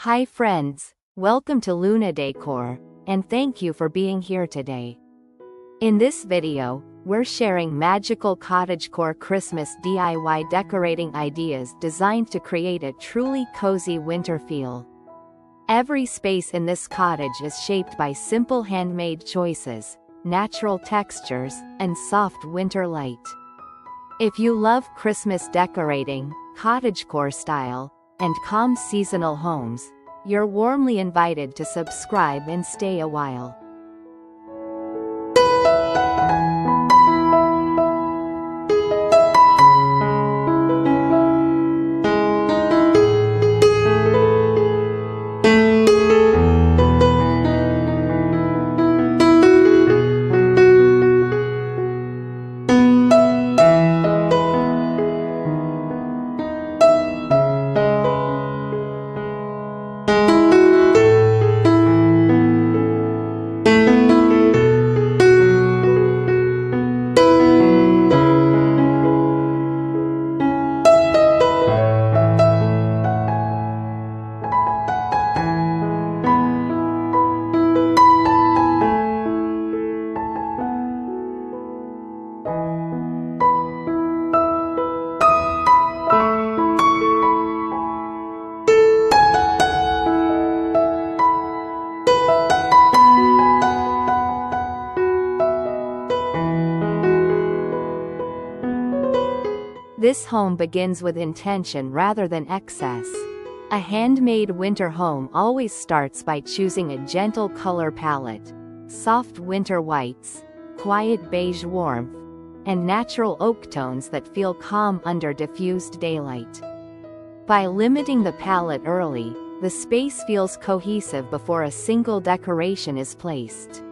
Hi friends, welcome to Luna Decor, and thank you for being here today. In this video, we're sharing magical cottagecore Christmas DIY decorating ideas designed to create a truly cozy winter feel. Every space in this cottage is shaped by simple handmade choices, natural textures, and soft winter light. If you love Christmas decorating, cottagecore style, and calm seasonal homes, you're warmly invited to subscribe and stay a while. This home begins with intention rather than excess. A handmade winter home always starts by choosing a gentle color palette, soft winter whites, quiet beige warmth, and natural oak tones that feel calm under diffused daylight. By limiting the palette early, the space feels cohesive before a single decoration is placed.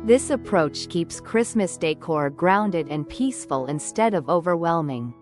This approach keeps Christmas decor grounded and peaceful instead of overwhelming.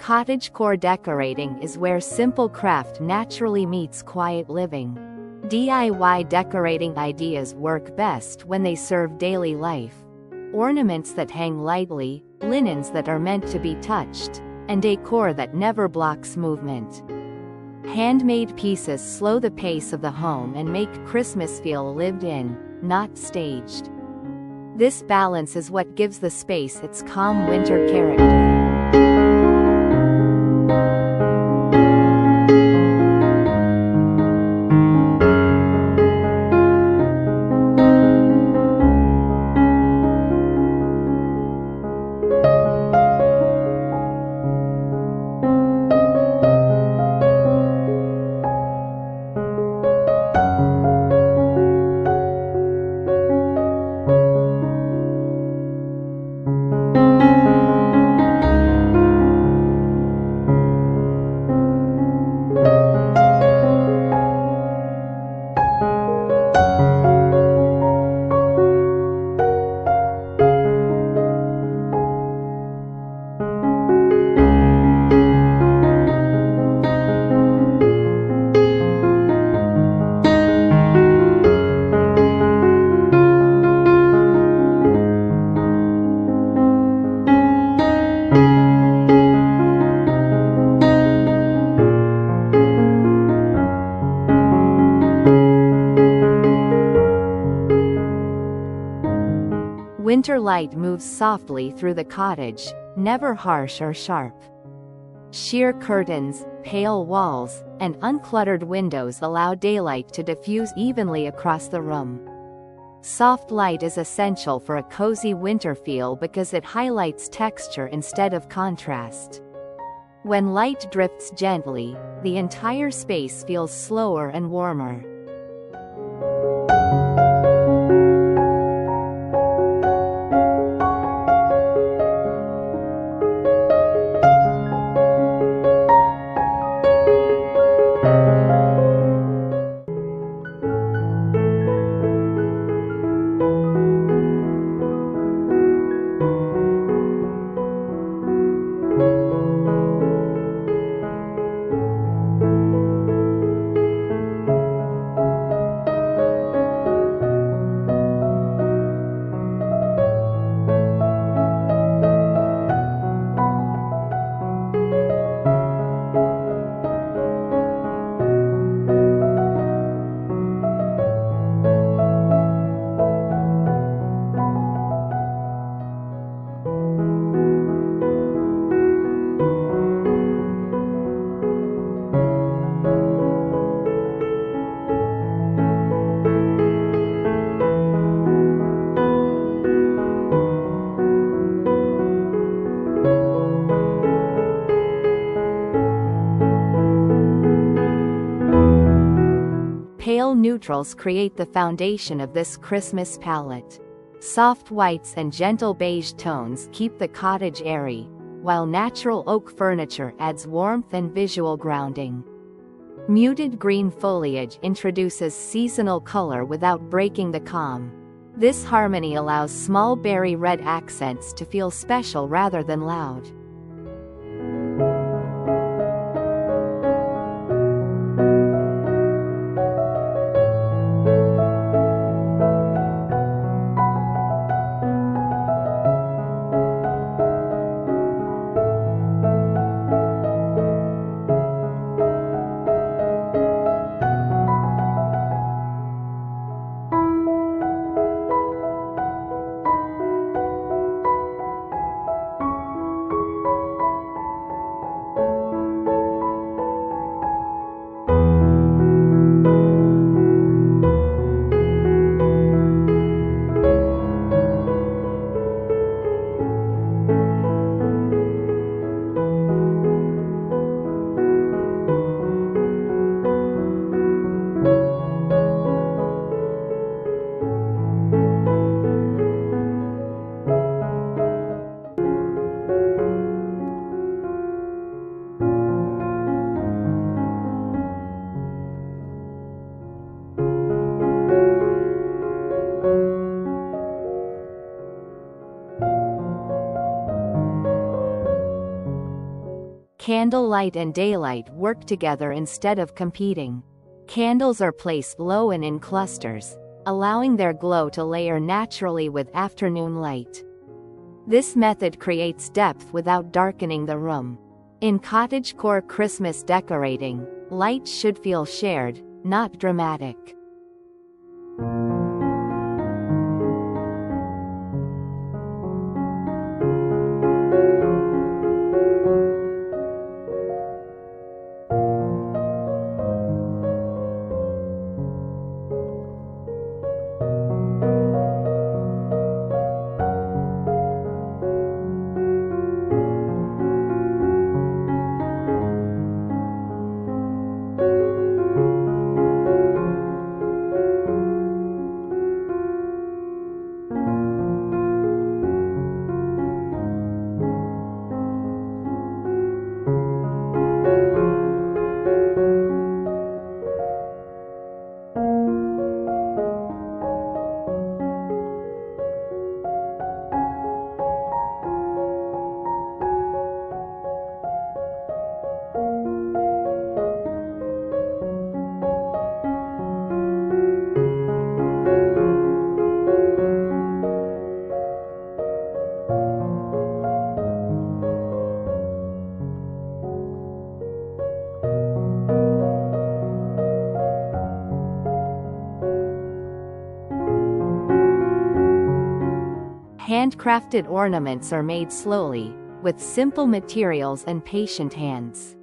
Cottagecore decorating is where simple craft naturally meets quiet living. DIY decorating ideas work best when they serve daily life. Ornaments that hang lightly, linens that are meant to be touched, and decor that never blocks movement. Handmade pieces slow the pace of the home and make Christmas feel lived in, not staged. This balance is what gives the space its calm winter character. Winter light moves softly through the cottage, never harsh or sharp. Sheer curtains, pale walls, and uncluttered windows allow daylight to diffuse evenly across the room. Soft light is essential for a cozy winter feel because it highlights texture instead of contrast. When light drifts gently, the entire space feels slower and warmer. Pale neutrals create the foundation of this Christmas palette. Soft whites and gentle beige tones keep the cottage airy, while natural oak furniture adds warmth and visual grounding. Muted green foliage introduces seasonal color without breaking the calm. This harmony allows small berry red accents to feel special rather than loud. Candlelight and daylight work together instead of competing. Candles are placed low and in clusters, allowing their glow to layer naturally with afternoon light. This method creates depth without darkening the room. In cottagecore Christmas decorating, light should feel shared, not dramatic. Handcrafted ornaments are made slowly, with simple materials and patient hands.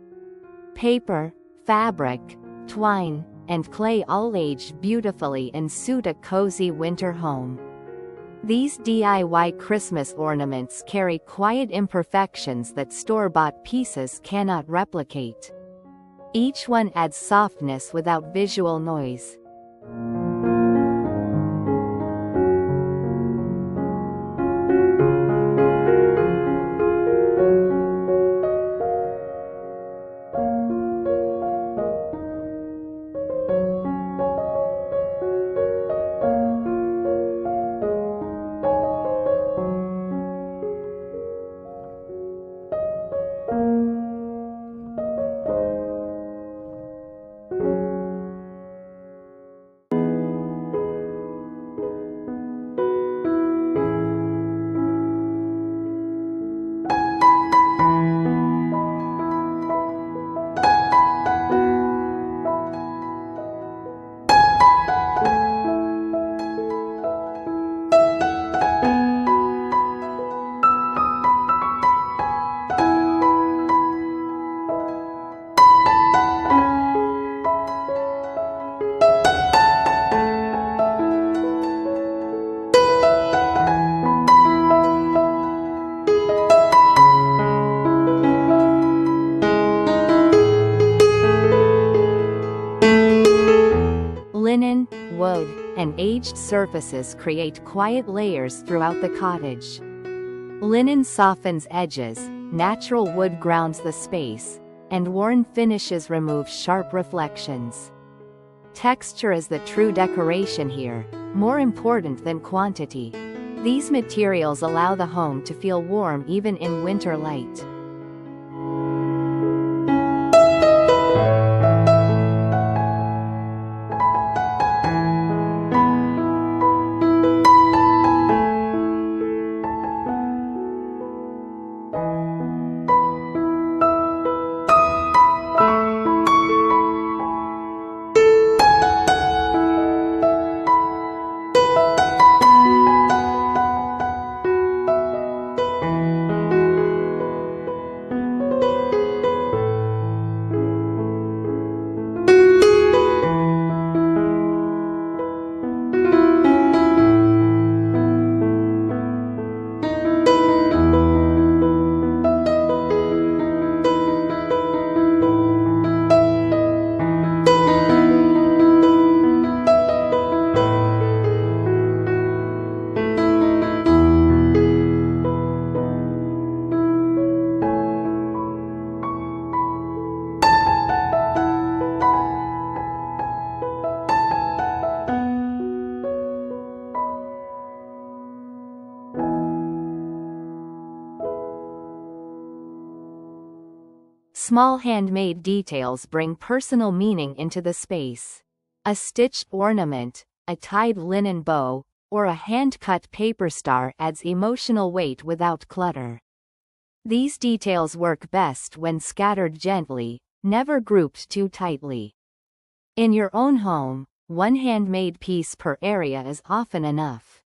Paper, fabric, twine, and clay all age beautifully and suit a cozy winter home. These DIY Christmas ornaments carry quiet imperfections that store-bought pieces cannot replicate. Each one adds softness without visual noise. Linen, wood, and aged surfaces create quiet layers throughout the cottage. Linen softens edges, natural wood grounds the space, and worn finishes remove sharp reflections. Texture is the true decoration here, more important than quantity. These materials allow the home to feel warm even in winter light. Small handmade details bring personal meaning into the space. A stitched ornament, a tied linen bow, or a hand-cut paper star adds emotional weight without clutter. These details work best when scattered gently, never grouped too tightly. In your own home, one handmade piece per area is often enough.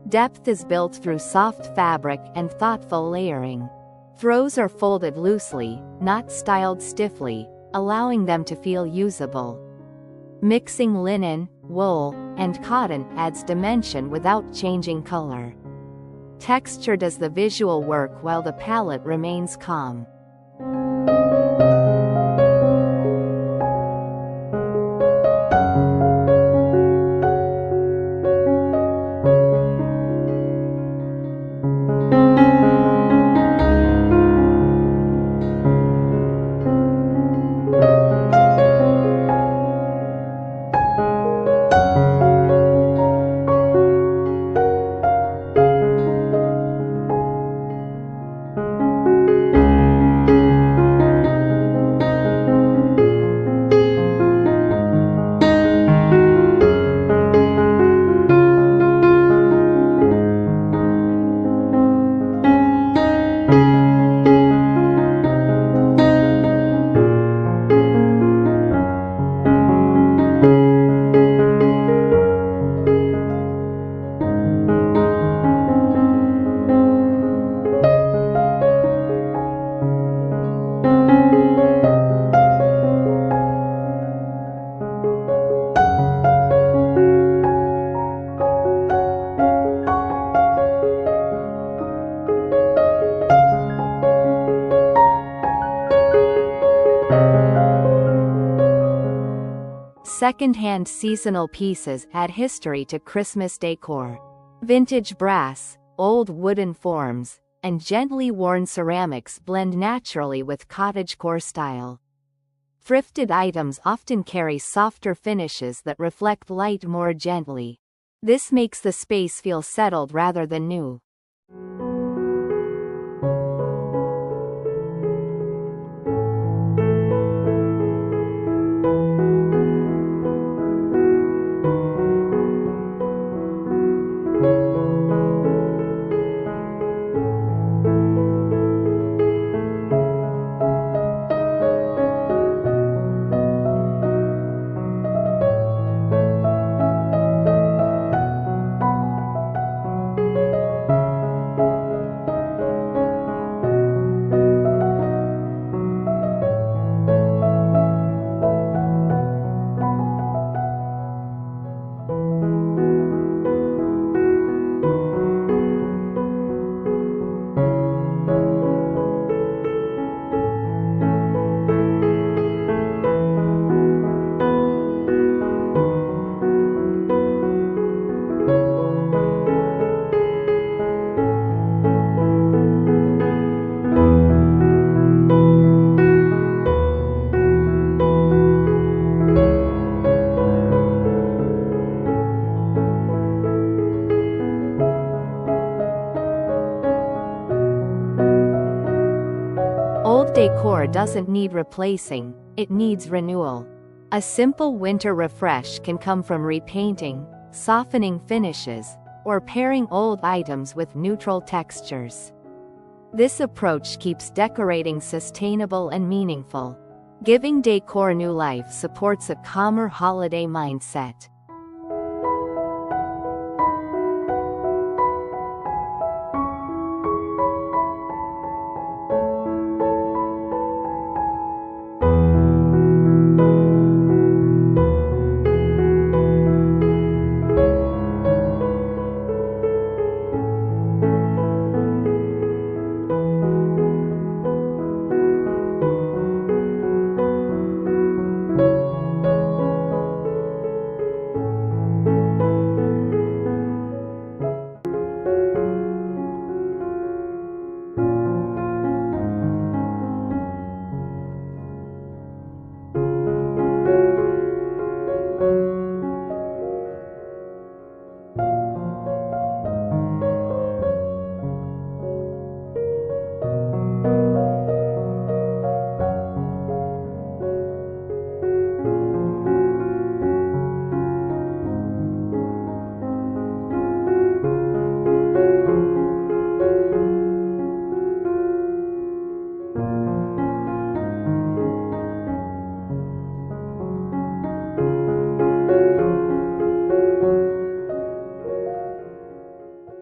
Depth is built through soft fabric and thoughtful layering. Throws are folded loosely, not styled stiffly, allowing them to feel usable. Mixing linen, wool, and cotton adds dimension without changing color. Texture does the visual work while the palette remains calm. Second-hand seasonal pieces add history to Christmas decor. Vintage brass, old wooden forms, and gently worn ceramics blend naturally with cottagecore style. Thrifted items often carry softer finishes that reflect light more gently. This makes the space feel settled rather than new. Old decor doesn't need replacing, it needs renewal. A simple winter refresh can come from repainting, softening finishes, or pairing old items with neutral textures. This approach keeps decorating sustainable and meaningful. Giving decor new life supports a calmer holiday mindset.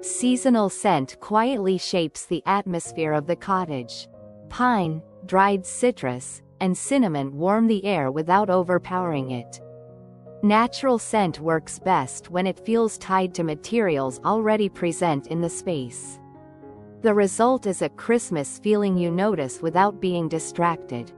Seasonal scent quietly shapes the atmosphere of the cottage. Pine, dried citrus, and cinnamon warm the air without overpowering it. Natural scent works best when it feels tied to materials already present in the space. The result is a Christmas feeling you notice without being distracted.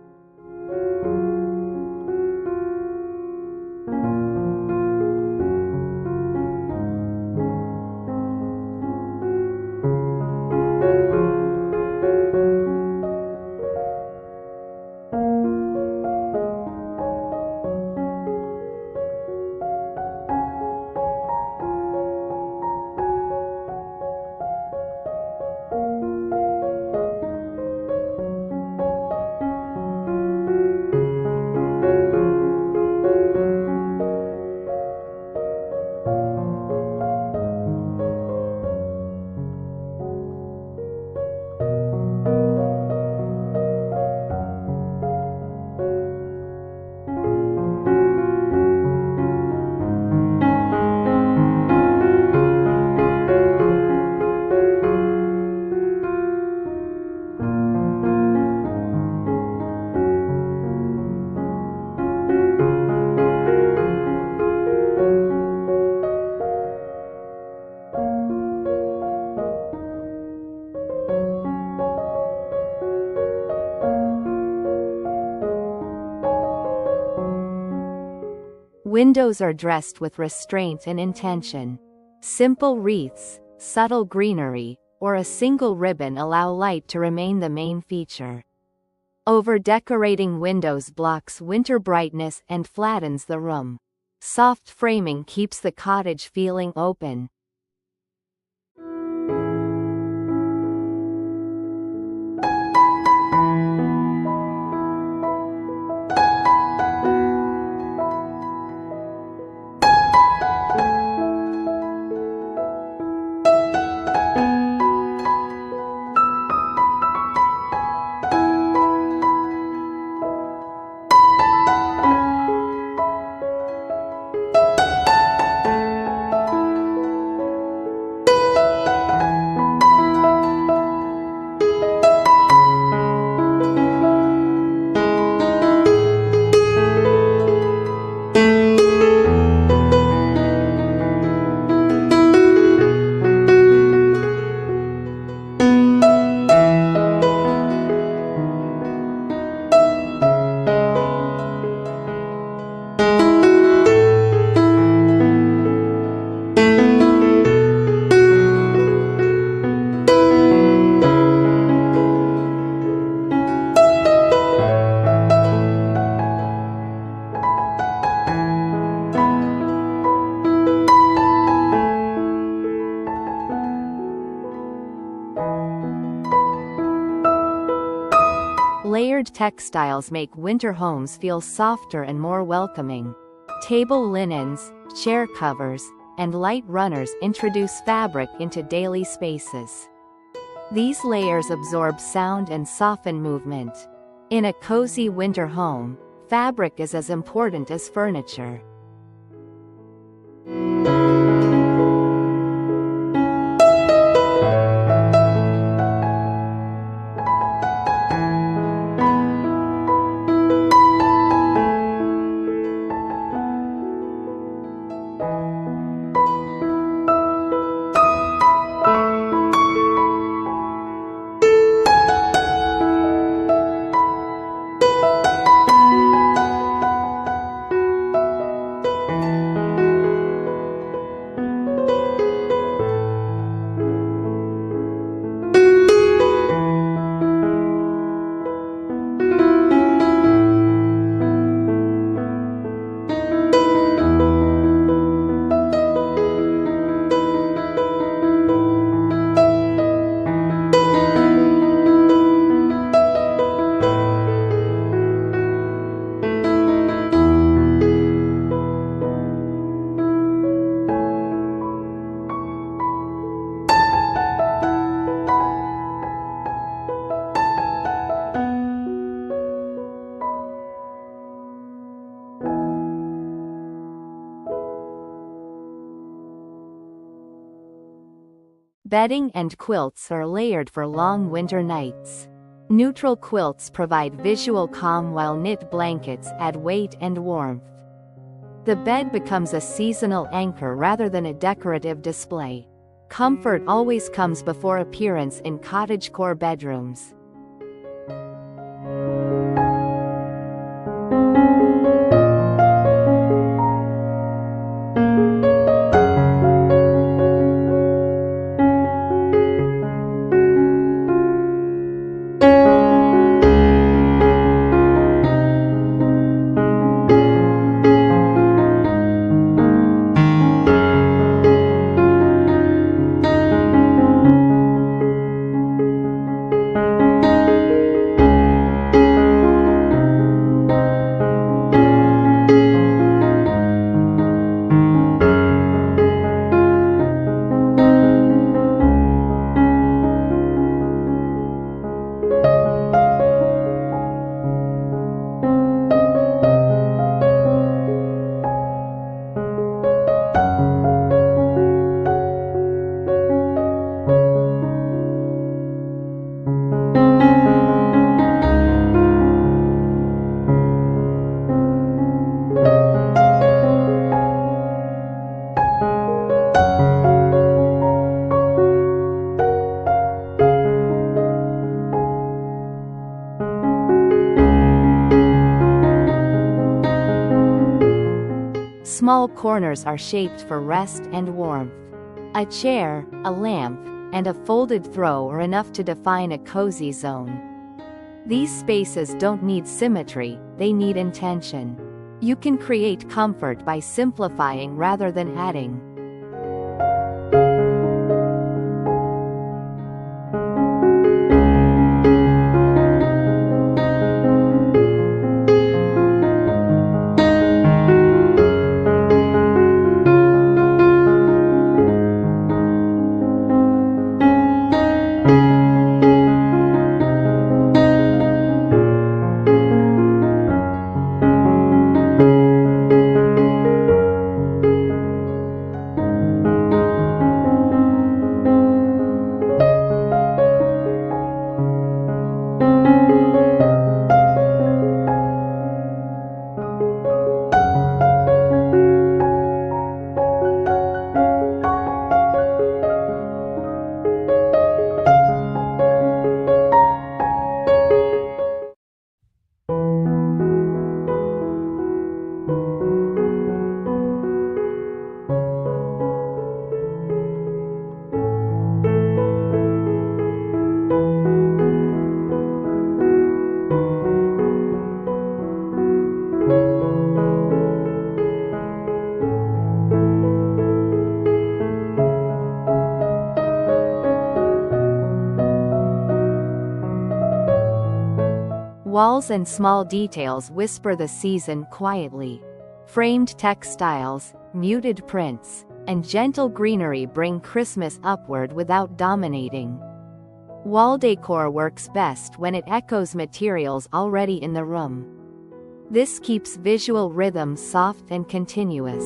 Windows are dressed with restraint and intention. Simple wreaths, subtle greenery, or a single ribbon allow light to remain the main feature. Over-decorating windows blocks winter brightness and flattens the room. Soft framing keeps the cottage feeling open. Layered textiles make winter homes feel softer and more welcoming. Table linens, chair covers, and light runners introduce fabric into daily spaces. These layers absorb sound and soften movement. In a cozy winter home, fabric is as important as furniture. Bedding and quilts are layered for long winter nights. Neutral quilts provide visual calm while knit blankets add weight and warmth. The bed becomes a seasonal anchor rather than a decorative display. Comfort always comes before appearance in cottagecore bedrooms. Small corners are shaped for rest and warmth. A chair, a lamp, and a folded throw are enough to define a cozy zone. These spaces don't need symmetry, they need intention. You can create comfort by simplifying rather than adding. Walls and small details whisper the season quietly. Framed textiles, muted prints, and gentle greenery bring Christmas upward without dominating. Wall decor works best when it echoes materials already in the room. This keeps visual rhythm soft and continuous.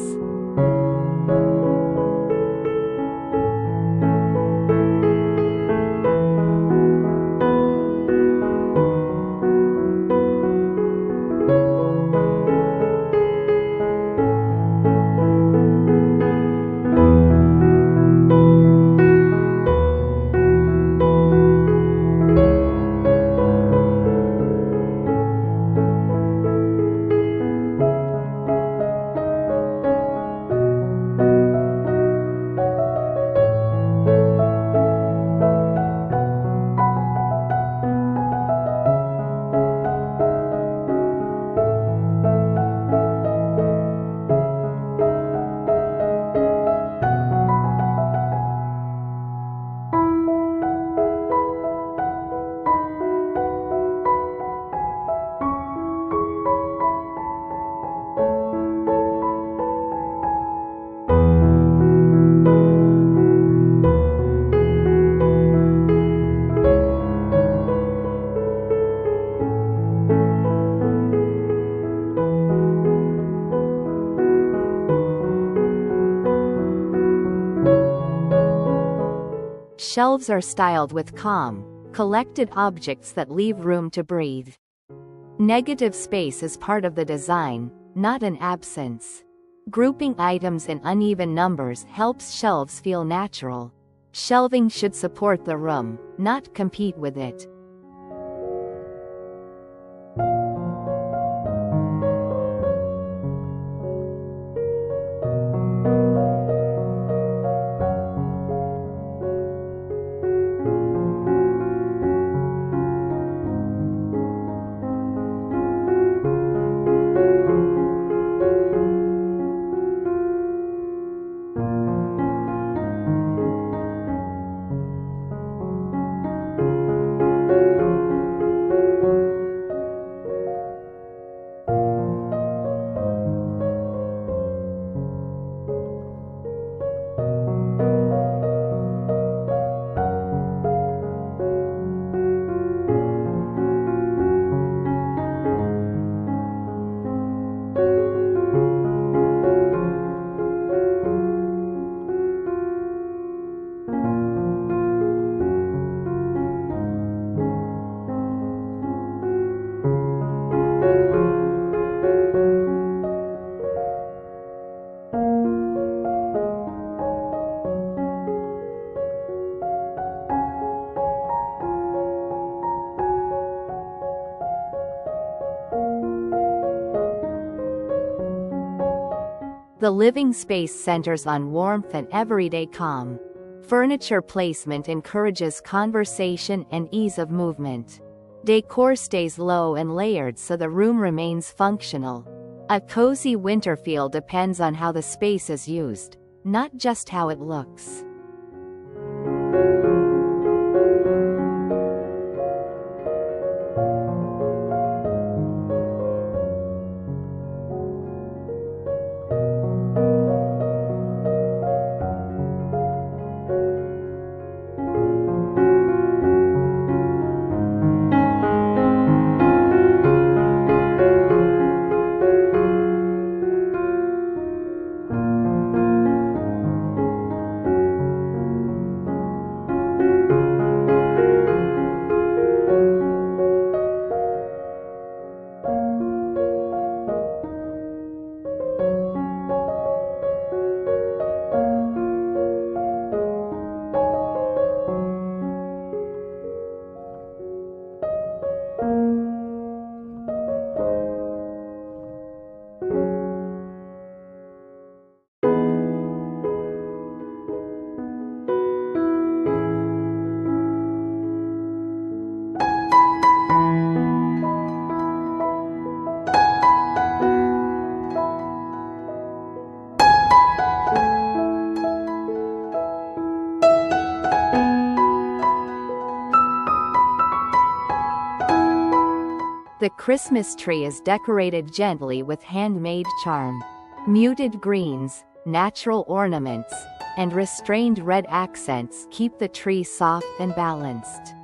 Shelves are styled with calm, collected objects that leave room to breathe. Negative space is part of the design, not an absence. Grouping items in uneven numbers helps shelves feel natural. Shelving should support the room, not compete with it. The living space centers on warmth and everyday calm. Furniture placement encourages conversation and ease of movement. Decor stays low and layered so the room remains functional. A cozy winter feel depends on how the space is used, not just how it looks. The Christmas tree is decorated gently with handmade charm. Muted greens, natural ornaments, and restrained red accents keep the tree soft and balanced.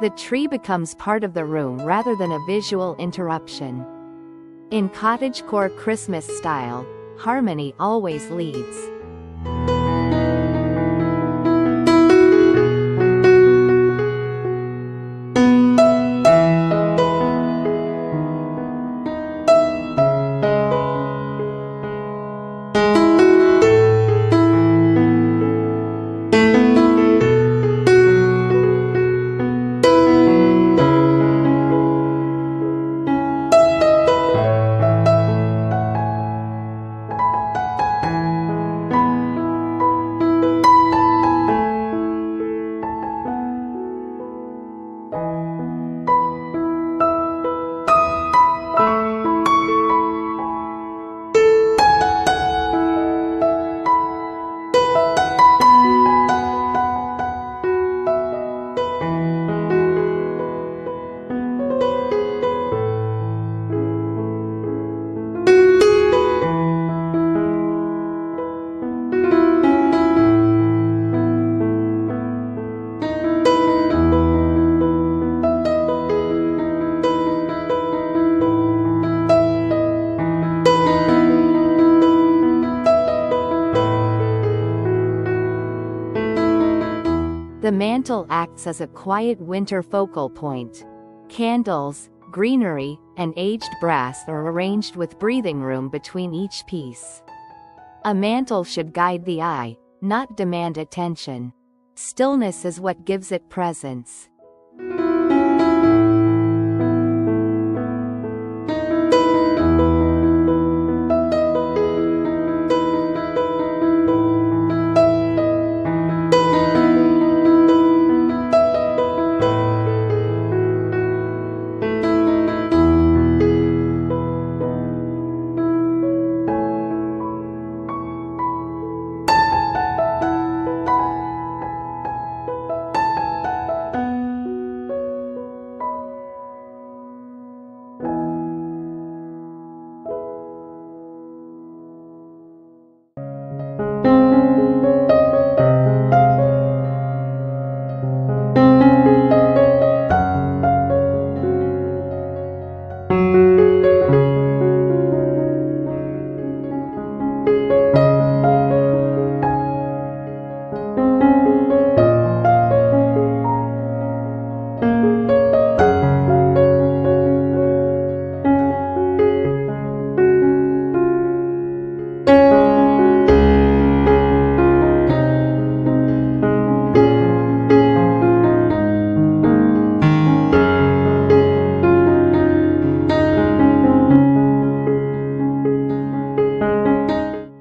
The tree becomes part of the room rather than a visual interruption. In cottagecore Christmas style, harmony always leads. The mantel acts as a quiet winter focal point. Candles, greenery, and aged brass are arranged with breathing room between each piece. A mantel should guide the eye, not demand attention. Stillness is what gives it presence.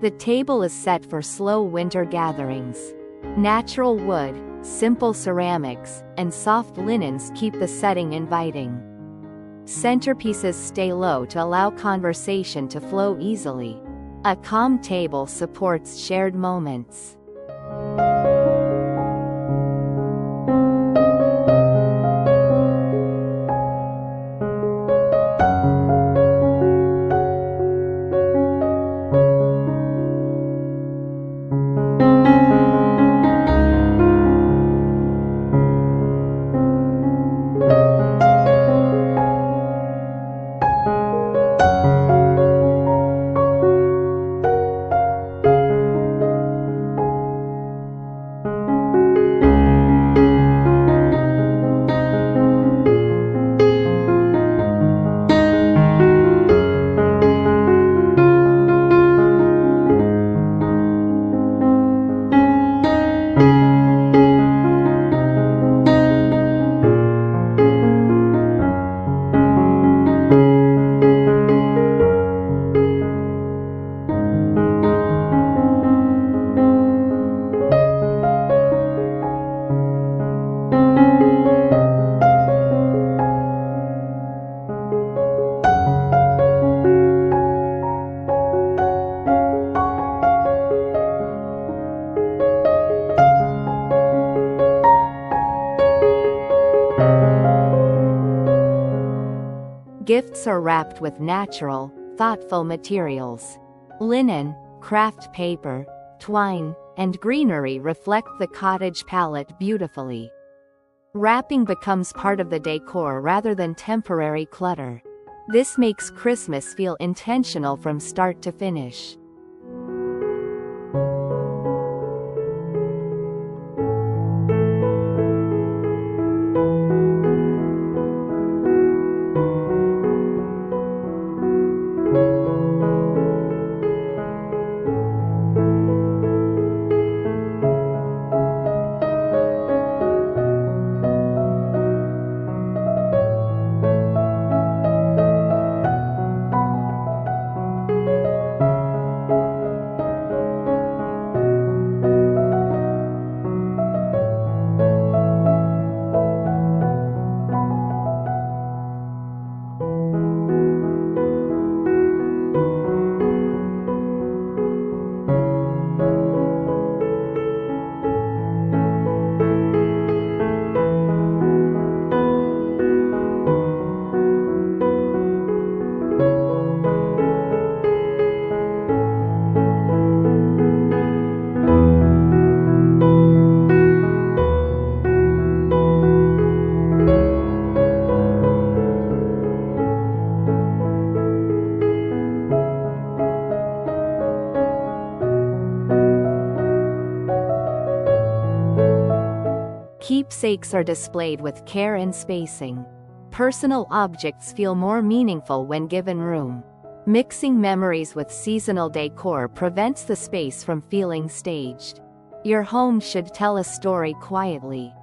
The table is set for slow winter gatherings. Natural wood, simple ceramics, and soft linens keep the setting inviting. Centerpieces stay low to allow conversation to flow easily. A calm table supports shared moments. Gifts are wrapped with natural, thoughtful materials. Linen, craft paper, twine, and greenery reflect the cottage palette beautifully. Wrapping becomes part of the decor rather than temporary clutter. This makes Christmas feel intentional from start to finish. Keepsakes are displayed with care and spacing. Personal objects feel more meaningful when given room. Mixing memories with seasonal decor prevents the space from feeling staged. Your home should tell a story quietly.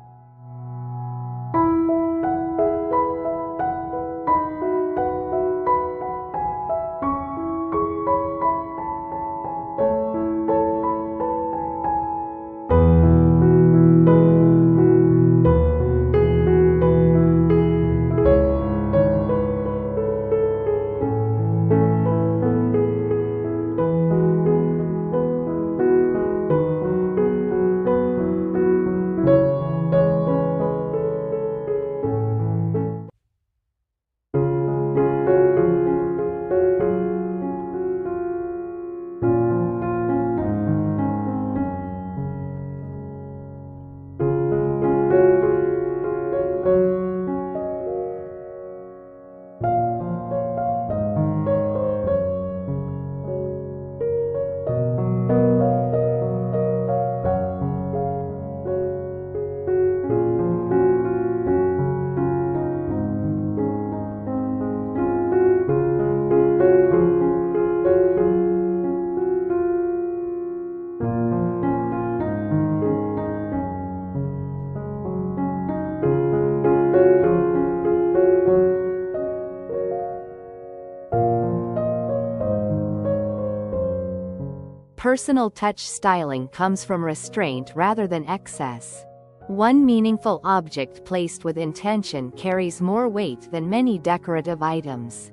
Personal touch styling comes from restraint rather than excess. One meaningful object placed with intention carries more weight than many decorative items.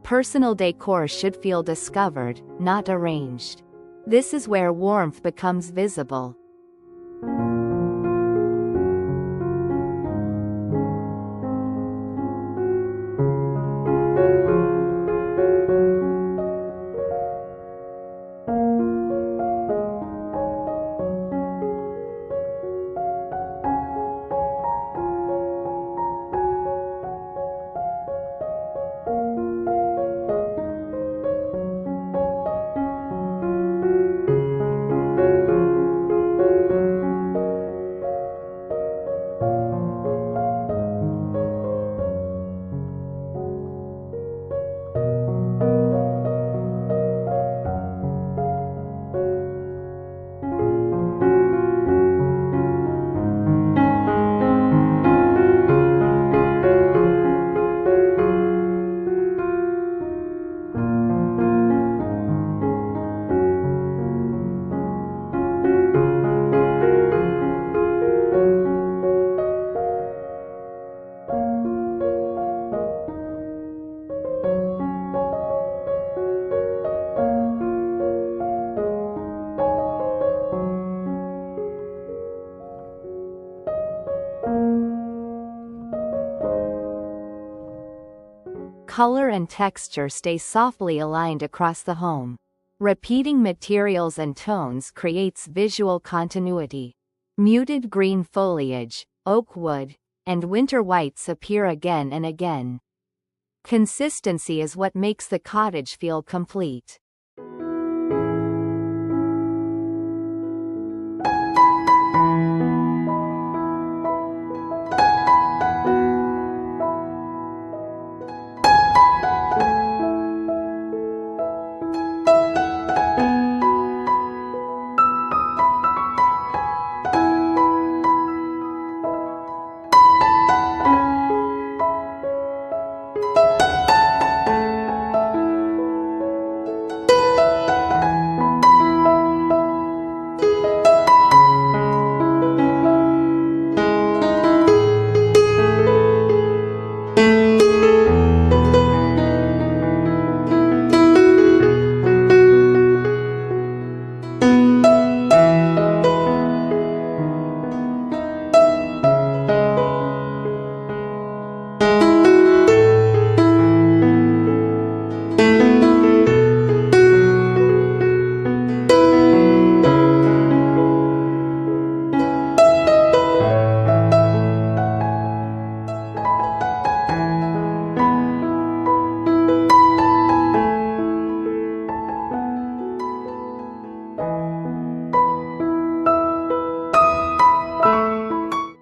Personal decor should feel discovered, not arranged. This is where warmth becomes visible. Color and texture stay softly aligned across the home. Repeating materials and tones creates visual continuity. Muted green foliage, oak wood, and winter whites appear again and again. Consistency is what makes the cottage feel complete.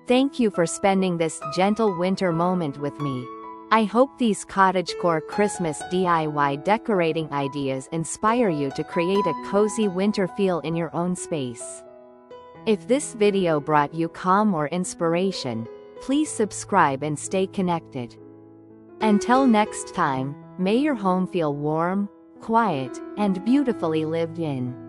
Thank you for spending this gentle winter moment with me. I hope these cottagecore Christmas DIY decorating ideas inspire you to create a cozy winter feel in your own space. If this video brought you calm or inspiration, please subscribe and stay connected. Until next time, may your home feel warm, quiet, and beautifully lived in.